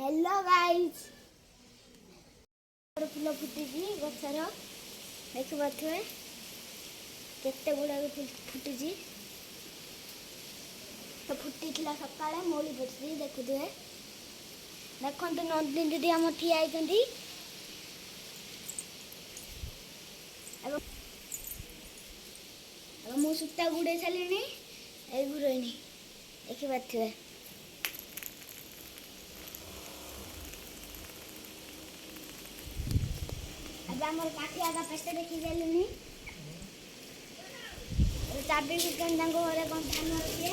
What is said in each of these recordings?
hello guys फूल फुटी गचर देख पारे केते गुड़ा फुटी तो फुटी सका मौली पड़ी देखुए देखो नंदिनी दीदी आम ठिया मु सूता गुड़े सारे गुरैनी देखी पारे आमर काठिया पेट देखी गलुनी चाबी घरे कौन धान अच्छे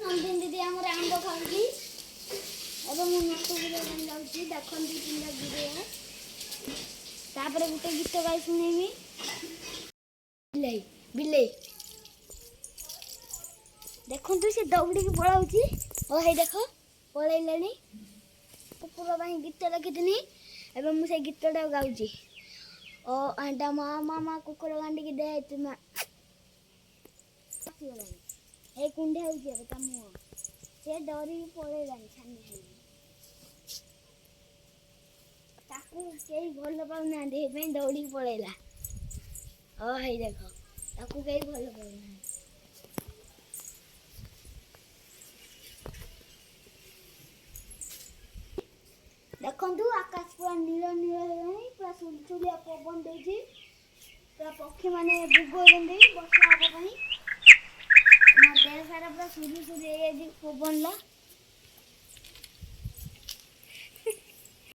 नंदिनी दीदी आम आंब खाऊँगी नट गुड़े जाऊँगी देखो दी तीन गुड़े तापर गोटे गीत गाई शुणेमी बिलाई बिलाई देखु से दौड़ी पलाऊँगी ओ हे देख पलैलानी कुकुर गीत लिखिनी एवं मुझे गीतटा गाँची ओ आंटा माँ मामा कुकुर गांडी दे ये कुंडे हो मुँह से डरी पलैलानी छानी कई भल पाऊना दौड़ी पलैला ओ हे देख ताकू कई भल पाऊना देखु आकाश पूरा नील नील पूरा सुलसुलिया पवन दे पूरा पक्षी मैंने बुगों वर्षा हाँ देह सारा पूरा सुरी सुरी पवन ला